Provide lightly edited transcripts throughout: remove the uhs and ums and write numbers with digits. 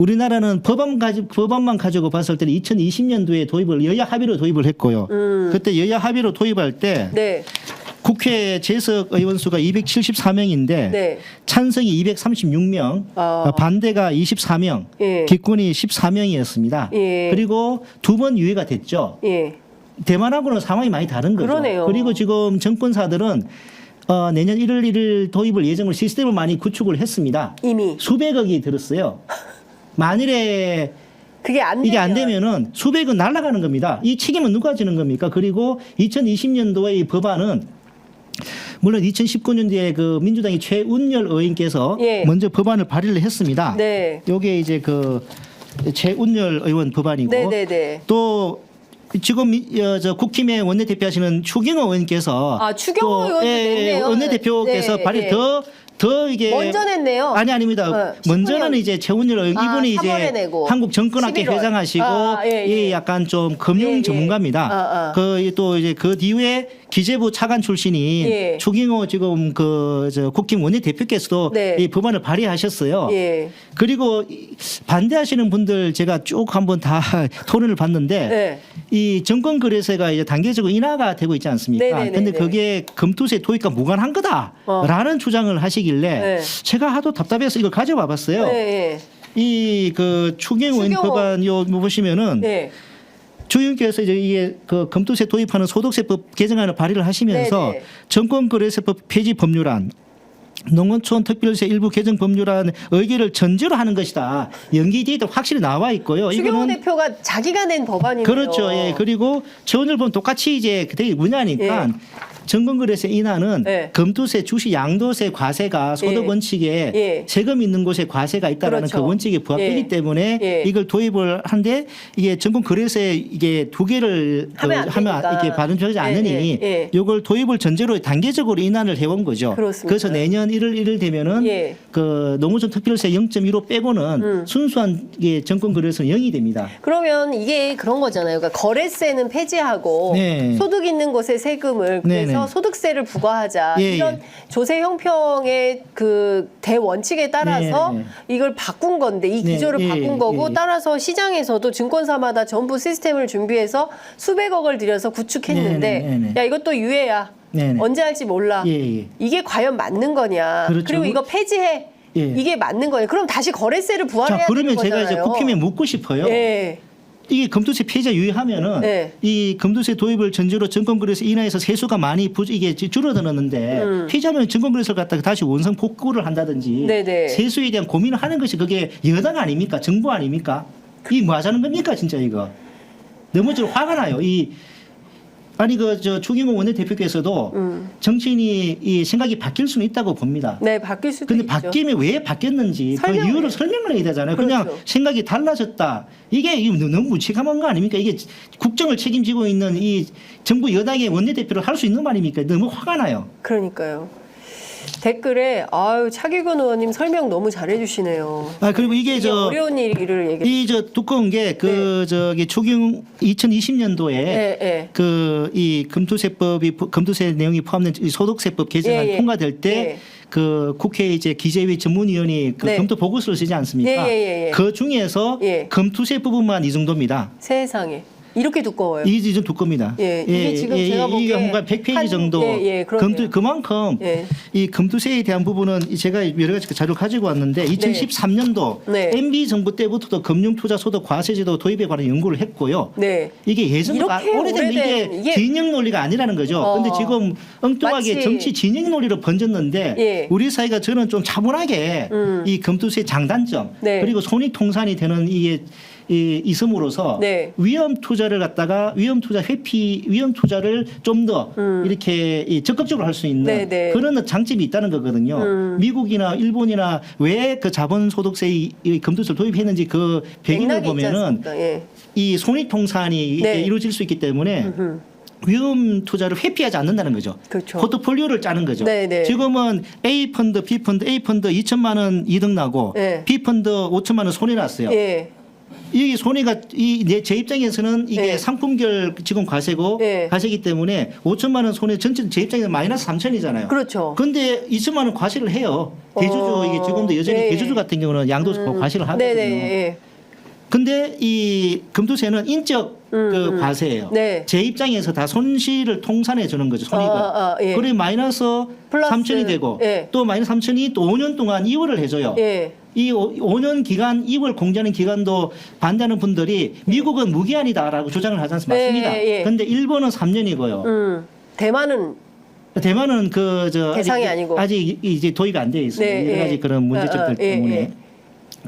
우리나라는 법안만 가지고 봤을 때는 2020년도에 도입을 여야 합의로 도입을 했고요. 그때 여야 합의로 도입할 때 네. 국회 재석 의원 수가 274명인데 네. 찬성이 236명, 반대가 24명, 예. 기권이 14명이었습니다. 예. 그리고 두 번 유예가 됐죠. 예. 대만하고는 상황이 많이 다른 거죠. 그러네요. 그리고 지금 정권사들은 내년 1월 1일 도입을 예정으로 시스템을 많이 구축을 했습니다. 이미 수백억이 들었어요. 만일에 그게 안 이게 안 되면 되면은 수백억 날아가는 겁니다. 이 책임은 누가 지는 겁니까? 그리고 2020년도에 이 법안은 물론 2019년도에 그 민주당의 최운열 의원께서 예. 먼저 법안을 발의를 했습니다. 네. 요게 이제 그 최운열 의원 법안이고 네네네. 또 지금 저 국힘의 원내대표 하시는 추경호 의원께서 추경호 의원도 냈네요. 원내대표께서 네, 발의 네. 더 이게 먼저 냈네요. 아닙니다. 19년. 먼저는 이제 최운열 의원 이분이 3월에 이제 내고. 한국 정권학회 11월. 회장하시고 이 약간 좀 금융 예, 예. 전문가입니다. 그 또 이제 그 뒤에 기재부 차관 출신인 예. 추경호 지금 저 국힘 원내대표께서도 네. 이 법안을 발의하셨어요. 예. 그리고 반대하시는 분들 제가 쭉 한번 다 토론을 봤는데 네. 이 정권 거래세가 이제 단계적으로 인하가 되고 있지 않습니까? 네네네네. 그런데 그게 금투세 도입과 무관한 거다라는 주장을 하시길래 네. 제가 하도 답답해서 이걸 가져와 봤어요. 네. 이 그 추경호 추경호. 법안 요 보시면은 네. 주인께서 이제 이게 그 금투세 도입하는 소득세법 개정안을 발의를 하시면서 네네. 정권거래세법 폐지 법률안 농어촌 특별세 일부 개정 법률안 의결을 전제로 하는 것이다. 연기 뒤에도 확실히 나와 있고요. 추경호 대표가 자기가 낸 법안이네요. 그렇죠. 예. 그리고 최원열 본 똑같이 이제 되게 문화니까 정권거래세 인하는 예. 금투세, 주식, 양도세 과세가 소득 예. 원칙에 예. 세금 있는 곳에 과세가 있다라는 그렇죠. 그 원칙에 부합되기 예. 때문에 예. 이걸 도입을 한데 이게 정권거래세 이게 두 개를 하면 안 하면 되니까. 이게 받아들여지지 않으니 이걸 도입을 전제로 단계적으로 인하를 해온 거죠. 그렇습니다. 그래서 내년 1월 1일 되면은 예. 그 농어촌 특별세 0.15 빼고는 순수한 이게 정권거래세는 0이 됩니다. 그러면 이게 그런 거잖아요. 그러니까 거래세는 폐지하고 네. 소득 있는 곳에 세금을 그래서 네네. 소득세를 부과하자. 예, 이런 예. 조세 형평의 그 대원칙에 따라서 네. 이걸 바꾼 건데 이 네, 기조를 예, 바꾼 거고 예. 따라서 시장에서도 증권사마다 전부 시스템을 준비해서 수백억을 들여서 구축했는데 네, 네, 네. 야 이것도 유예야. 네, 네. 언제 할지 몰라. 예, 예. 이게 과연 맞는 거냐. 그렇죠. 그리고 이거 폐지해. 예. 이게 맞는 거예요. 그럼 다시 거래세를 부활해야 자, 되는 그러면 거잖아요. 제가 이제 국힘에 묻고 싶어요. 예. 이게 금투세 폐지가 유예하면은 네. 이 금투세 도입을 전제로 정권거래세 인하해서 세수가 많이 이게 줄어들었는데 폐지하면 정권거래세를 갖다가 다시 원상 복구를 한다든지 네네. 세수에 대한 고민을 하는 것이 그게 여당 아닙니까? 정부 아닙니까? 이 뭐 하자는 겁니까 진짜 이거? 너무 좀 화가 나요. 아니 저 추경호 원내대표께서도 정치인이 이 생각이 바뀔 수는 있다고 봅니다. 네, 바뀔 수도 근데 있죠. 바뀌면 왜 바뀌었는지 그 설명을 이유를 해요. 설명을 해야 되잖아요. 그냥 그렇죠. 생각이 달라졌다. 이게 너무 무책임한 거 아닙니까? 이게 국정을 책임지고 있는 이 정부 여당의 원내대표를 할 수 있는 말입니까? 너무 화가 나요. 그러니까요. 댓글에 아유 차기근 의원님 설명 너무 잘해주시네요. 그리고 이게 이게 어려운 일을 얘기. 이 저 두꺼운 게 저기 추경 2020년도에 예. 그 이 금투세 내용이 포함된 이 소득세법 개정안 예, 예. 통과될 때 예. 그 국회 이제 기재위 전문위원이 그 네. 검토 보고서를 쓰지 않습니까? 예. 그 중에서 예. 금투세 부분만 이 정도입니다. 세상에 이렇게 두꺼워요. 이게 좀 두껍니다. 예, 이게 지금 제가 이게 보기에 뭔가 100페이지 정도. 그러네요. 그만큼 예. 이 금투세에 대한 부분은 제가 여러 가지 자료를 가지고 왔는데 2013년도 네. MB 정부 때부터도 금융투자소득 과세제도 도입에 관한 연구를 했고요. 네. 이게 예전 이렇게 오래된 이게 진영 논리가 아니라는 거죠. 근데 지금 엉뚱하게 마치- 정치 진영 논리로 번졌는데 예. 우리 사회가 저는 좀 차분하게 이 금투세 장단점 네. 그리고 손익통산이 되는 이게 있음으로써 네. 위험 투자를 갖다가 위험 투자를 좀 더 이렇게 적극적으로 할 수 있는 네. 그런 장점이 있다는 거거든요. 미국이나 일본이나 왜 그 자본소득세 이 금투세를 도입했는지 그 배경을 맥락이 있지 보면은 않습니까? 예. 이 손익통산이 네. 이루어질 수 있기 때문에 위험 투자를 회피하지 않는다는 거죠. 그렇죠. 포트폴리오를 짜는 거죠. 네. 지금은 A 펀드, B 펀드, A 펀드 2천만 원 이득 나고 네. B 펀드 5천만 원 손해 났어요. 예. 이 손해가 제 입장에서는 이게 네. 상품별 지금 과세고 네. 과세기 때문에 5천만 원 손해 전체 제 입장에서 마이너스 3천이잖아요. 그렇죠. 근데 2천만 원 과세를 해요. 대주주 이게 지금도 여전히 네. 대주주 같은 경우는 양도소 과세를 하거든요. 네네. 근데 이 금투세는 인적 그 과세예요. 네. 제 입장에서 다 손실을 통산해 주는 거죠. 손익을. 예. 그래 마이너스 플러스, 3천이 되고 예. 또 마이너스 3천이 또 5년 동안 이월을 해줘요. 예. 이 5년 기간 2월 공제하는 기간도 반대하는 분들이 미국은 무기한이다라고 주장을 하지 않습니까? 네, 맞습니다. 예. 근데 일본은 3년이고요. 대만은 대만은 대상이 아니고. 아직 이제 도입이 안 돼 있어요. 네, 여러 가지 예. 그런 문제점들 때문에. 예.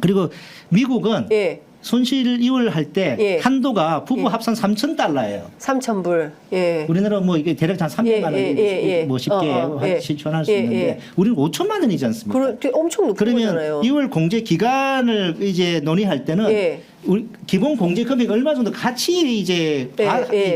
그리고 미국은 예. 손실 이월할 때 예. 한도가 부부 예. 합산 3,000달러예요. 3,000불. 예. 우리나라 뭐 이게 대략 한 300만 원 뭐 쉽게 실천할 수 있는데 우리는 5천만 원이지 않습니까? 엄청 높은 그러면 거잖아요. 2월 공제 기간을 이제 논의할 때는 예. 우리 기본 공제 금액 얼마 정도 같이 이제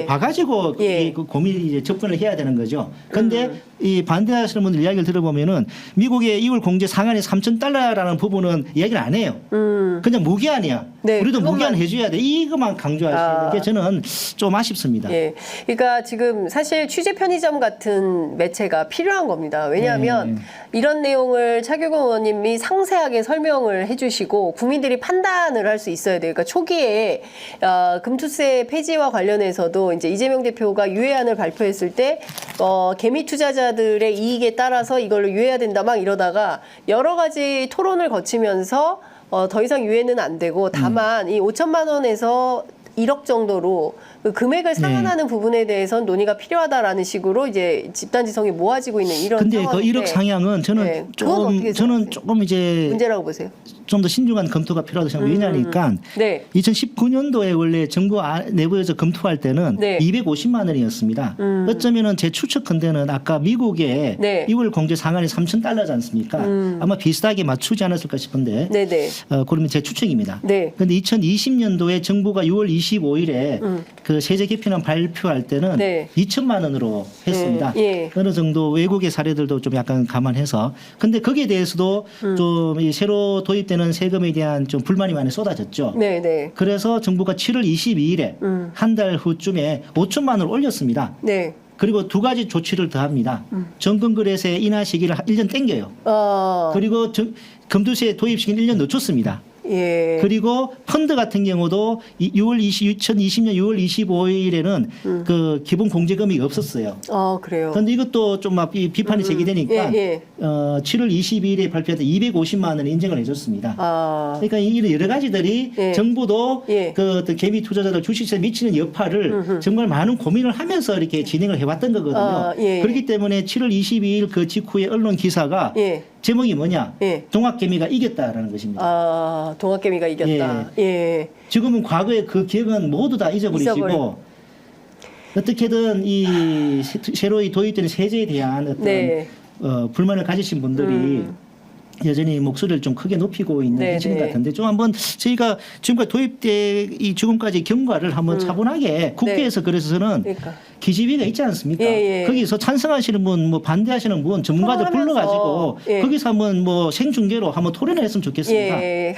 봐가지고 예. 그 고민 이제 접근을 해야 되는 거죠. 그런데 이 반대하시는 분들 이야기를 들어보면은 미국의 2월 공제 상한이 3,000달러라는 부분은 이야기를 안 해요. 그냥 무기한이야. 네, 우리도 그것만. 무기한 해줘야 돼. 이것만 강조하시는 게 저는 좀 아쉽습니다. 예. 그러니까 지금 사실 취재 편의점 같은 매체가 필요한 겁니다. 왜냐하면 이런 내용을 차규근 의원님이 상세하게 설명을 해주시고 국민들이 판단을 할 수 있어야 돼요. 그러니까 초기에 금투세 폐지와 관련해서도 이제 이재명 대표가 유예안을 발표했을 때 개미 투자자들의 이익에 따라서 이걸로 유예해야 된다 막 이러다가 여러 가지 토론을 거치면서 더 이상 유예는 안 되고 다만 이 5천만 원에서 1억 정도로 그 금액을 상한하는 부분에 대해서는 논의가 필요하다라는 식으로 이제 집단지성이 모아지고 있는 이런 근데 그 상황인데 1억 상향은 저는 네, 그건 어떻게 저는 조금 이제 문제라고 보세요. 좀 더 신중한 검토가 필요하다고 생각합니다. 왜냐하니까 네. 2019년도에 원래 정부 내부에서 검토할 때는 네. 250만 원이었습니다. 어쩌면은 제 추측컨대는 아까 미국의 네. 2월 공제 상한이 3,000달러지 않습니까? 아마 비슷하게 맞추지 않았을까 싶은데 네네. 그러면 제 추측입니다. 네. 그런데 2020년도에 정부가 6월 25일에 그 세제 개편안 발표할 때는 네. 2천만 원으로 했습니다. 예. 어느 정도 외국의 사례들도 좀 약간 감안해서 근데 거기에 대해서도 좀 이 새로 도입되는 세금에 대한 좀 불만이 많이 쏟아졌죠. 네네. 그래서 정부가 7월 22일에 한 달 후쯤에 5천만 원을 올렸습니다. 네. 그리고 두 가지 조치를 더합니다. 정권거래세 인하 시기를 1년 땡겨요. 그리고 금투세 도입 시기는 1년 늦췄습니다. 예. 그리고 펀드 같은 경우도 2020년 6월 25일에는 그 기본 공제 금액이 없었어요. 그래요. 그런데 이것도 좀 막 비판이 제기되니까 예. 7월 22일에 발표했던 250만 원을 인정을 해줬습니다. 그러니까 이런 여러 가지들이 예. 정부도 예. 그 어떤 개미 투자자들 주식시장에 미치는 여파를 정말 많은 고민을 하면서 이렇게 진행을 해왔던 거거든요. 예. 그렇기 때문에 7월 22일 그 직후에 언론 기사가 예. 제목이 뭐냐? 예. 동학개미가 이겼다라는 것입니다. 동학개미가 이겼다. 예. 지금은 과거의 그 기억은 모두 다 잊어버리시고 어떻게든 이 새로 도입되는 세제에 대한 어떤 네. 불만을 가지신 분들이 여전히 목소리를 좀 크게 높이고 있는 네, 지금 네. 같은데 좀 한번 저희가 지금까지 도입돼 이 지금까지 경과를 한번 차분하게 국회에서 그래서는 그러니까. 기지위가 있지 않습니까? 예, 예. 거기서 찬성하시는 분, 뭐 반대하시는 분, 전문가들 토론하면서, 불러가지고 예. 거기서 한번 뭐 생중계로 한번 토론을 했으면 좋겠습니다. 예.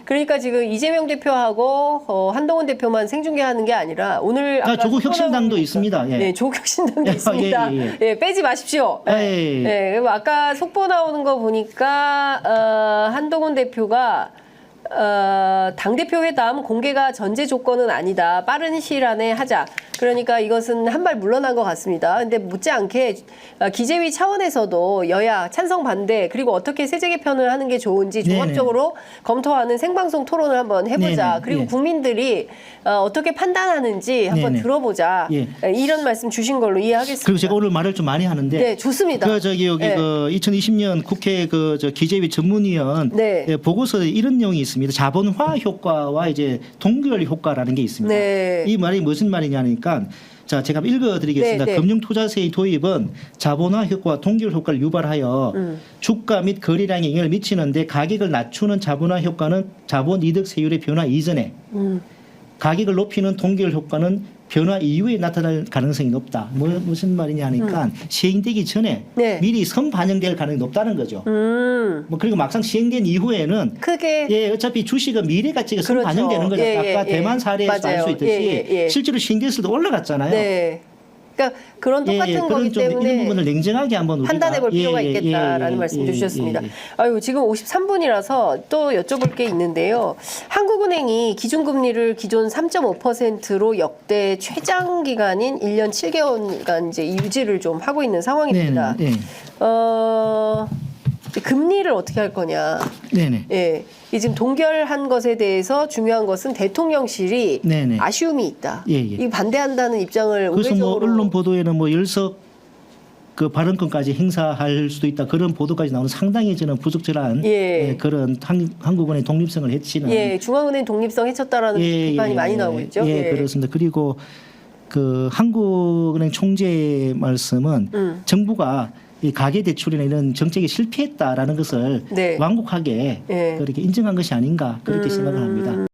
그러니까 지금 이재명 대표하고 한동훈 대표만 생중계하는 게 아니라 오늘 아까 조국혁신당도 있습니다. 예. 네, 조국혁신당도 예, 있습니다. 예, 예, 빼지 마십시오. 네, 그리고 아까 속보 나오는 거 보니까 한동훈 대표가 당대표 회담 공개가 전제 조건은 아니다. 빠른 시일 안에 하자. 그러니까 이것은 한 발 물러난 것 같습니다. 근데 못지않게 기재위 차원에서도 여야 찬성 반대 그리고 어떻게 세제 개편을 하는 게 좋은지 종합적으로 검토하는 생방송 토론을 한번 해보자. 네네. 그리고 예. 국민들이 어떻게 판단하는지 한번 네네. 들어보자. 예. 이런 말씀 주신 걸로 이해하겠습니다. 그리고 제가 오늘 말을 좀 많이 하는데 네, 좋습니다. 그 저기 여기 네. 그 2020년 국회 그 저 기재위 전문위원 네. 보고서에 이런 내용이 있습니다. 자본화 효과와 이제 동결 효과라는 게 있습니다. 네. 이 말이 무슨 말이냐니까 자 제가 한번 읽어드리겠습니다. 네, 네. 금융투자세의 도입은 자본화 효과와 동결 효과를 유발하여 주가 및 거래량에 영향을 미치는데 가격을 낮추는 자본화 효과는 자본 이득 세율의 변화 이전에 가격을 높이는 동결 효과는 변화 이후에 나타날 가능성이 높다. 무슨 말이냐 하니까 시행되기 전에 네. 미리 선반영될 가능성이 높다는 거죠. 뭐 그리고 막상 시행된 이후에는 크게 예, 어차피 주식은 미래 가치가 선반영되는 거죠. 예, 예, 아까 예. 대만 사례에서 알 수 맞아요. 있듯이 예, 예, 예. 실제로 시행됐을 때 올라갔잖아요. 네. 그러니까 그런 똑같은 예, 예, 거기 그런 좀 이런 때문에 부분을 냉정하게 한번 우리가 판단해 볼 필요가 예, 예, 있겠다라는 예, 말씀 예, 주셨습니다. 예, 예. 아유, 지금 53분이라서 또 여쭤볼 게 있는데요. 한국은행이 기준금리를 기존 3.5%로 역대 최장 기간인 1년 7개월간 이제 유지를 좀 하고 있는 상황입니다. 네네, 금리를 어떻게 할 거냐. 네네. 예. 이 지금 동결한 것에 대해서 중요한 것은 대통령실이 네네. 아쉬움이 있다. 예, 예. 이 반대한다는 입장을 그래서 뭐 우회적으로 언론 보도에는 뭐 열석 그 발언권까지 행사할 수도 있다 그런 보도까지 나오는 상당히 저는 부적절한 예. 예, 그런 한국은의 독립성을 해치는 예, 중앙은행 독립성 해쳤다라는 비판이 많이 나오고 있죠. 예, 그렇습니다. 그리고 그 한국은행 총재 말씀은 정부가 이 가계 대출이나 이런 정책이 실패했다라는 것을 네. 완곡하게 예. 그렇게 인정한 것이 아닌가 그렇게 생각을 합니다.